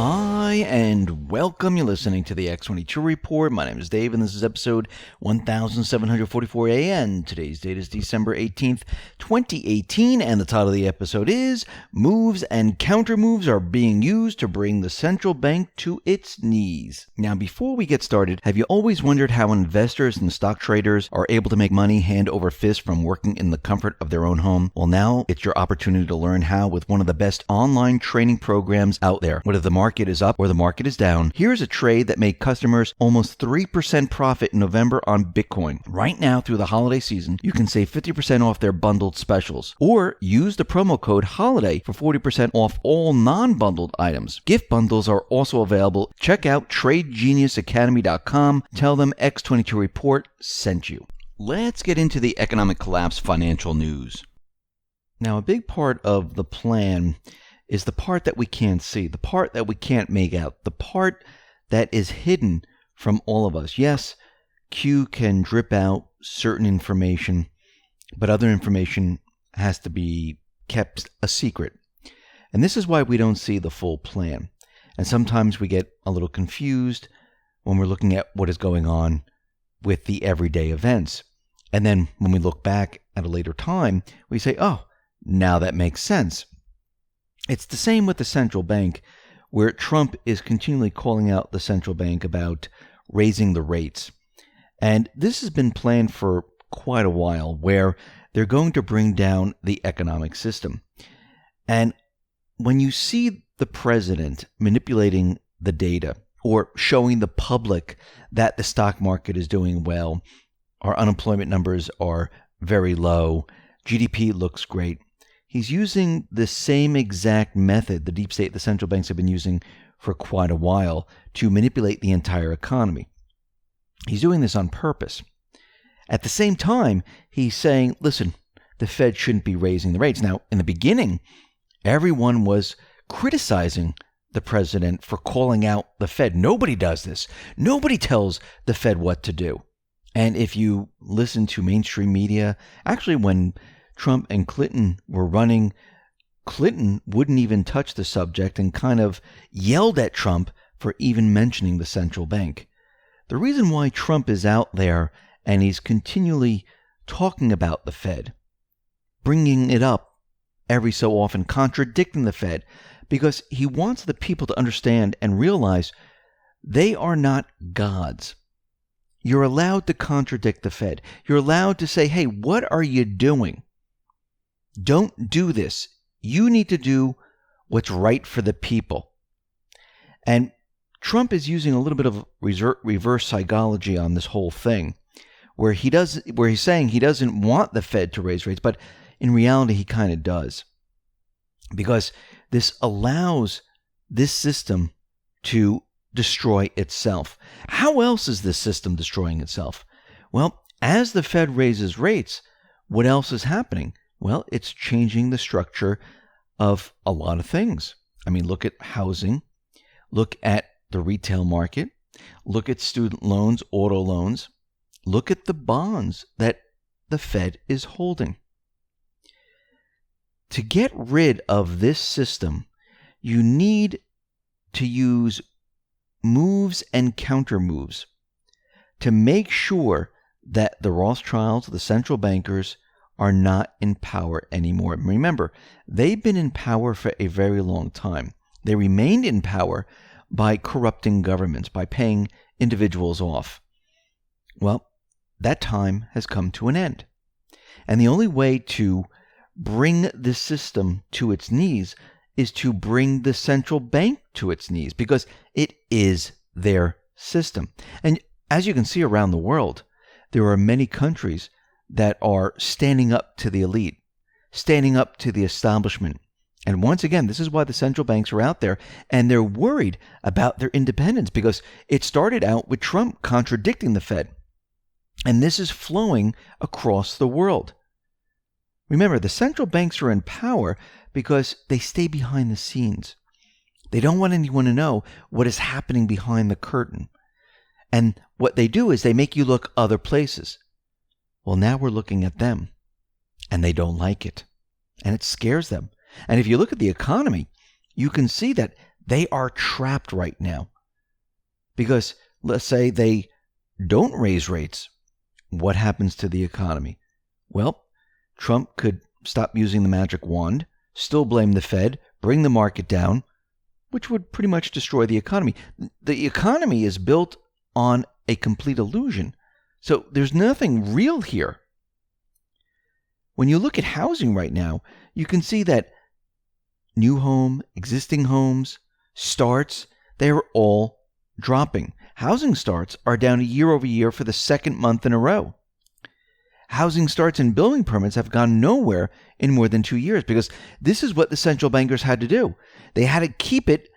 Hi, and welcome. You're listening to the X22 Report. My name is Dave, and this is episode 1744 AN. Today's date is December 18th, 2018, and the title of the episode is Moves and Countermoves Are Being Used to Bring the Central Bank to Its Knees. Now, before we get started, have you always wondered how investors and stock traders are able to make money hand over fist from working in the comfort of their own home? Well, now it's your opportunity to learn how with one of the best online training programs out there. Whether the market is up or the market is down, here's a trade that made customers almost 3% profit in November on Bitcoin. Right now, through the holiday season, you can save 50% off their bundled specials, or use the promo code HOLIDAY for 40% off all non-bundled items. Gift bundles are also available. Check out TradeGeniusAcademy.com. Tell them X22 Report sent you. Let's get into the economic collapse financial news. Now, a big part of the plan is the part that we can't see, the part that we can't make out, the part that is hidden from all of us. Yes, Q can drip out certain information, but other information has to be kept a secret. And this is why we don't see the full plan. And sometimes we get a little confused when we're looking at what is going on with the everyday events. And then when we look back at a later time, we say, oh, now that makes sense. It's the same with the central bank, where Trump is continually calling out the central bank about raising the rates. And this has been planned for quite a while, where they're going to bring down the economic system. And when you see the president manipulating the data or showing the public that the stock market is doing well, our unemployment numbers are very low, GDP looks great, he's using the same exact method the deep state, the central banks have been using for quite a while to manipulate the entire economy. He's doing this on purpose. At the same time, he's saying, listen, the Fed shouldn't be raising the rates. Now, in the beginning, everyone was criticizing the president for calling out the Fed. Nobody does this. Nobody tells the Fed what to do. And if you listen to mainstream media, actually when Trump and Clinton were running, Clinton wouldn't even touch the subject and kind of yelled at Trump for even mentioning the central bank. The reason why Trump is out there and he's continually talking about the Fed, bringing it up every so often, contradicting the Fed, because he wants the people to understand and realize they are not gods. You're allowed to contradict the Fed. You're allowed to say, hey, what are you doing? Don't do this. You need to do what's right for the people. And Trump is using a little bit of reverse psychology on this whole thing, where he's saying he doesn't want the Fed to raise rates, but in reality he kind of does. Because this allows this system to destroy itself. How else is this system destroying itself? Well, as the Fed raises rates, what else is happening? Well, it's changing the structure of a lot of things. I mean, look at housing, look at the retail market, look at student loans, auto loans, look at the bonds that the Fed is holding. To get rid of this system, you need to use moves and countermoves to make sure that the Rothschilds, the central bankers, are not in power anymore. Remember, they've been in power for a very long time. They remained in power by corrupting governments, by paying individuals off. Well, that time has come to an end. And the only way to bring this system to its knees is to bring the central bank to its knees, because it is their system. And as you can see around the world, there are many countries that are standing up to the elite, standing up to the establishment. And once again, this is why the central banks are out there, and they're worried about their independence, because it started out with Trump contradicting the Fed. And this is flowing across the world. Remember, the central banks are in power because they stay behind the scenes. They don't want anyone to know what is happening behind the curtain. And what they do is they make you look other places. Well, now we're looking at them, and they don't like it, and it scares them. And if you look at the economy, you can see that They are trapped right now. Because let's say they don't raise rates. What happens to the economy? Well, Trump could stop using the magic wand, still blame the Fed, bring the market down, which would pretty much destroy the economy. The economy is built on a complete illusion. So there's nothing real here. When you look at housing right now, you can see that new home, existing homes, starts, they're all dropping. Housing starts are down year over year for the second month in a row. Housing starts and building permits have gone nowhere in more than 2 years because this is what the central bankers had to do. They had to keep it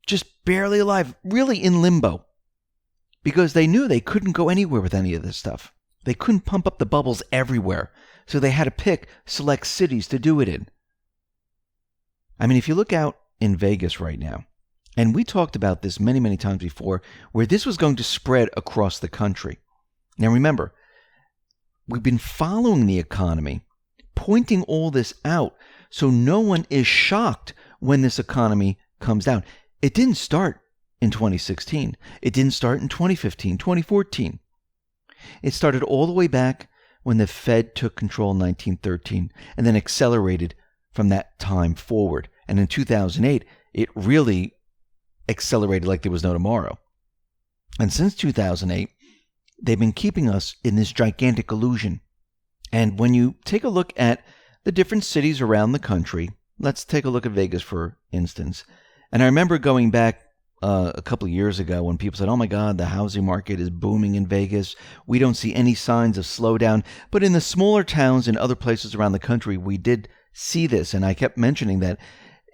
just barely alive, really in limbo, because they knew they couldn't go anywhere with any of this stuff. They couldn't pump up the bubbles everywhere, so they had to pick select cities to do it in. I mean, if you look out in Vegas right now, and we talked about this many, many times before, where this was going to spread across the country. Now remember, we've been following the economy, pointing all this out, so no one is shocked when this economy comes down. It didn't start in 2016. It didn't start in 2015, 2014. It started all the way back when the Fed took control in 1913 and then accelerated from that time forward. And in 2008, it really accelerated like there was no tomorrow. And since 2008, they've been keeping us in this gigantic illusion. And when you take a look at the different cities around the country, let's take a look at Vegas, for instance. And I remember going back a couple of years ago when people said, oh my God, the housing market is booming in Vegas. We don't see any signs of slowdown. But in the smaller towns and other places around the country, we did see this. And I kept mentioning that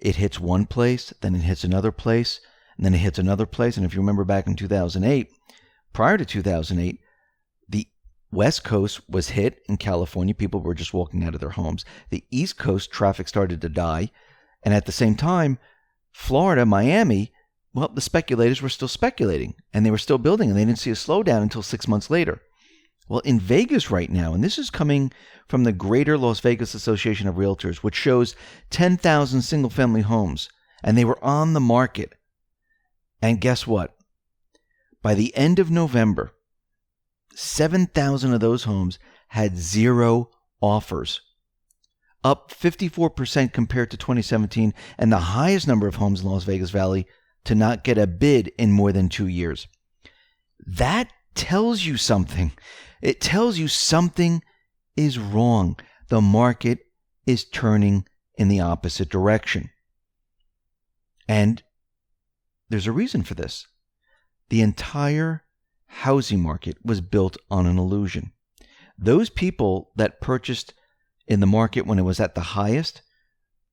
it hits one place, then it hits another place, and then it hits another place. And if you remember back in 2008, prior to 2008, the West Coast was hit in California. People were just walking out of their homes. The East Coast traffic started to die. And at the same time, Florida, Miami, well, the speculators were still speculating and they were still building and they didn't see a slowdown until 6 months later. Well, in Vegas right now, and this is coming from the Greater Las Vegas Association of Realtors, which shows 10,000 single-family homes, and they were on the market. And guess what? By the end of November, 7,000 of those homes had 0 offers, up 54% compared to 2017, and the highest number of homes in Las Vegas Valley to not get a bid in more than 2 years. That tells you something. It tells you something is wrong. The market is turning in the opposite direction. And there's a reason for this. The entire housing market was built on an illusion. Those people that purchased in the market when it was at the highest,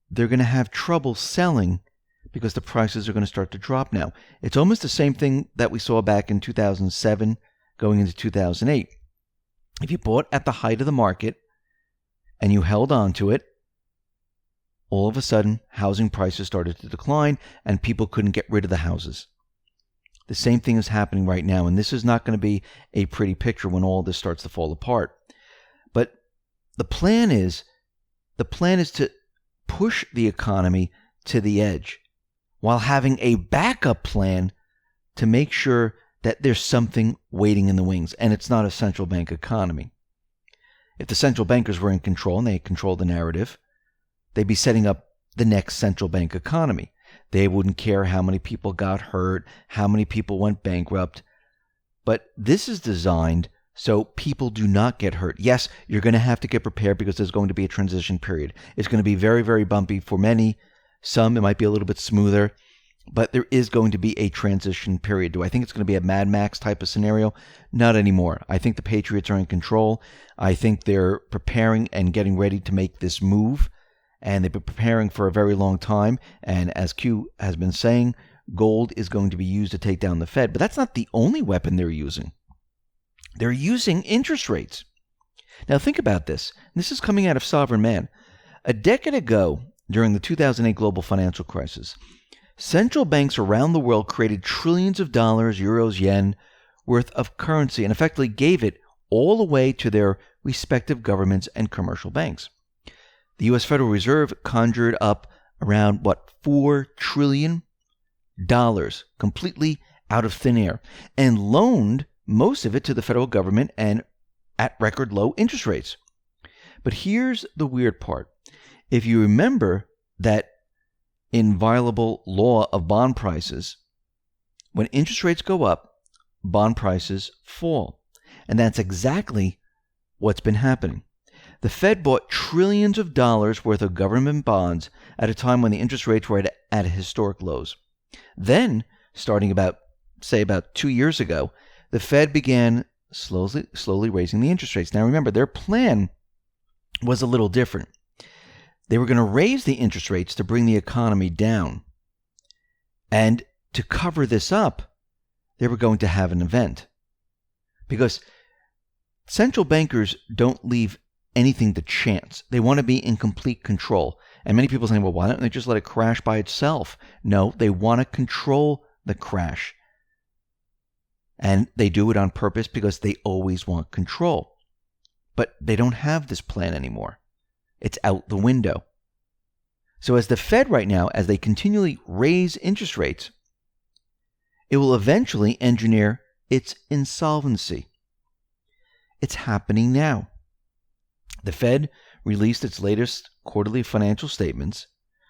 they're going to have trouble selling because the prices are going to start to drop now. It's almost the same thing that we saw back in 2007 going into 2008. If you bought at the height of the market and you held on to it, all of a sudden housing prices started to decline and people couldn't get rid of the houses. The same thing is happening right now, and this is not going to be a pretty picture when all this starts to fall apart. But the plan is to push the economy to the edge while having a backup plan to make sure that there's something waiting in the wings, and it's not a central bank economy. If the central bankers were in control and they control the narrative, they'd be setting up the next central bank economy. They wouldn't care how many people got hurt, how many people went bankrupt. But this is designed so people do not get hurt. Yes, you're going to have to get prepared because there's going to be a transition period. It's going to be very, very bumpy for many. Some, it might be a little bit smoother, but there is going to be a transition period. Do I think it's going to be a Mad Max type of scenario? Not anymore. I think the Patriots are in control. I think they're preparing and getting ready to make this move, and they've been preparing for a very long time. And as Q has been saying, gold is going to be used to take down the Fed. But that's not the only weapon they're using. They're using interest rates. Now think about this. This is coming out of Sovereign Man. A decade ago, during the 2008 global financial crisis, central banks around the world created trillions of dollars, euros, yen worth of currency and effectively gave it all away to their respective governments and commercial banks. The U.S. Federal Reserve conjured up around, $4 trillion completely out of thin air and loaned most of it to the federal government and at record low interest rates. But here's the weird part. If you remember that inviolable law of bond prices, when interest rates go up, bond prices fall. And that's exactly what's been happening. The Fed bought trillions of dollars worth of government bonds at a time when the interest rates were at historic lows. Then, starting about 2 years ago, the Fed began slowly raising the interest rates. Now remember, their plan was a little different. They were going to raise the interest rates to bring the economy down. And to cover this up, they were going to have an event. Because central bankers don't leave anything to chance. They want to be in complete control. And many people say, well, why don't they just let it crash by itself? No, they want to control the crash. And they do it on purpose because they always want control. But they don't have this plan anymore. It's out the window. So as the Fed right now, as they continually raise interest rates, it will eventually engineer its insolvency. It's happening now. The Fed released its latest quarterly financial statements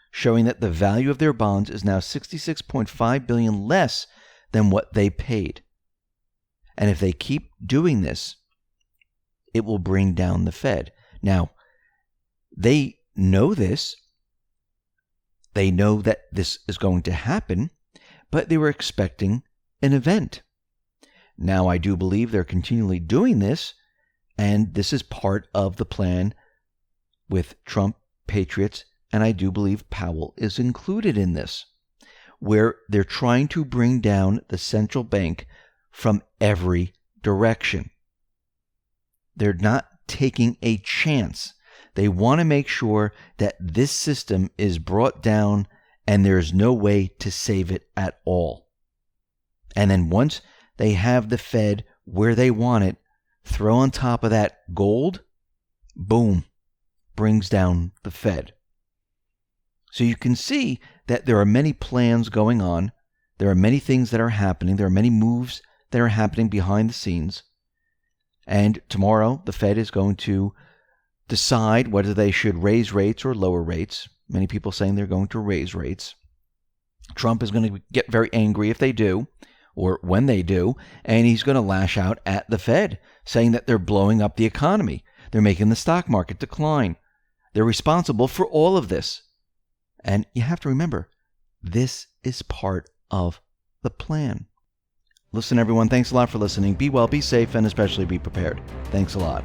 showing that the value of their bonds is now $66.5 billion less than what they paid. And if they keep doing this, it will bring down the Fed. Now, they know this. They know that this is going to happen, but they were expecting an event. Now, I do believe they're continually doing this, and this is part of the plan with Trump, Patriots, and I do believe Powell is included in this, where they're trying to bring down the central bank from every direction. They're not taking a chance. They want to make sure that this system is brought down and there's no way to save it at all. And then once they have the Fed where they want it, throw on top of that gold, boom, brings down the Fed. So you can see that there are many plans going on. There are many things that are happening. There are many moves that are happening behind the scenes. And tomorrow, the Fed is going to decide whether they should raise rates or lower rates. Many people saying they're going to raise rates. Trump is going to get very angry if they do, or when they do, and he's going to lash out at the Fed, saying that they're blowing up the economy. They're making the stock market decline. They're responsible for all of this. And you have to remember, this is part of the plan. Listen, everyone, thanks a lot for listening. Be well, be safe, and especially be prepared. Thanks a lot.